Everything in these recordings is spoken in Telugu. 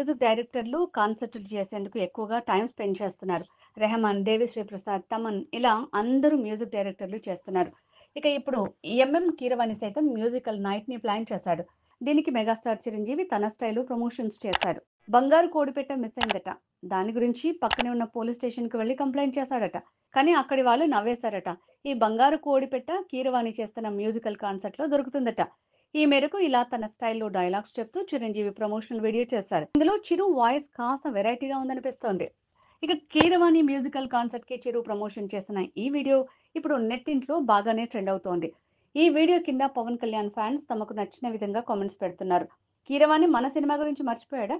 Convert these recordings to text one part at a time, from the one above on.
మ్యూజిక్ డైరెక్టర్లు కాన్సర్టులు చేసేందుకు ఎక్కువగా టైం స్పెండ్ చేస్తున్నారు. రెహమాన్, దేవిశ్రీ ప్రసాద్, తమన్ ఇలా అందరూ మ్యూజిక్ డైరెక్టర్లు చేస్తున్నారు. ఇక ఇప్పుడు ఎంఎం కీరవాణి సైతం మ్యూజికల్ నైట్‌ని ప్లాన్ చేశాడు. దీనికి మెగాస్టార్ చిరంజీవి తన స్టైల్‌లో ప్రమోషన్స్ చేశాడు. బంగారు కోడిపెట్ట మిస్ అయిందట. దాని గురించి పక్కనే ఉన్న పోలీస్ స్టేషన్‌కి వెళ్లి కంప్లెయింట్ చేశాడట. కానీ అక్కడి వాళ్ళు నవ్వేశారట. ఈ బంగారు కోడిపెట్ట కీరవాణి చేస్తున్న మ్యూజికల్ కాన్సర్ట్‌లో దొరుకుతుందట. ఈ మేరకు ఇలా తన స్టైల్‌లో డైలాగ్స్ చెప్తూ చిరంజీవి ప్రమోషనల్ వీడియో చేశారు. ఇందులో చిరు వాయిస్ కాస్త వెరైటీగా ఉందనిపిస్తోంది. ఇక కీరవాణి మ్యూజికల్ కాన్సర్ట్‌కి చిరు ప్రమోషన్ చేసిన ఈ వీడియో ఇప్పుడు నెట్టింట్లో బాగానే ట్రెండ్ అవుతోంది. ఈ వీడియో కింద పవన్ కళ్యాణ్ ఫ్యాన్స్ తమకు నచ్చిన విధంగా కామెంట్స్ పెడుతున్నారు. కీరవాణి మన సినిమా గురించి మర్చిపోయాడా?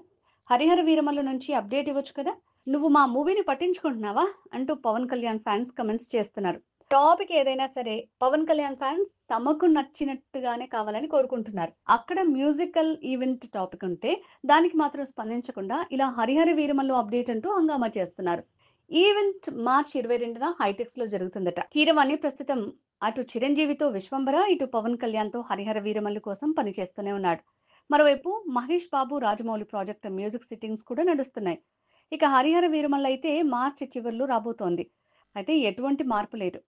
హరిహర వీరమల్లు నుంచి అప్డేట్ ఇవ్వచ్చు కదా! నువ్వు మా మూవీని పట్టించుకుంటున్నావా? అంటూ పవన్ కళ్యాణ్ ఫ్యాన్స్ కామెంట్స్ చేస్తున్నారు. టాపిక్ ఏదైనా సరే పవన్ కళ్యాణ్ ఫ్యాన్స్ తమకు నచ్చినట్టుగానే కావాలని కోరుకుంటున్నారు. అక్కడ మ్యూజికల్ ఈవెంట్ టాపిక్ ఉంటే దానికి మాత్రం స్పందించకుండా ఇలా హరిహర వీరమల్లు అప్డేట్ అంటూ హంగామా చేస్తున్నారు. ఈవెంట్ మార్చి 22న హైటెక్స్ లో జరుగుతుందట. కీరవాణి ప్రస్తుతం అటు చిరంజీవితో విశ్వంబర, ఇటు పవన్ కళ్యాణ్తో హరిహర వీరమల్లు కోసం పనిచేస్తూనే ఉన్నాడు. మరోవైపు Mahesh Babu, Rajamouli project music sittings కూడా నడుస్తున్నాయి. ఇక హరిహర వీరమల్లు అయితే మార్చి చివర్లో రాబోతోంది. అయితే ఎటువంటి మార్పు లేదు.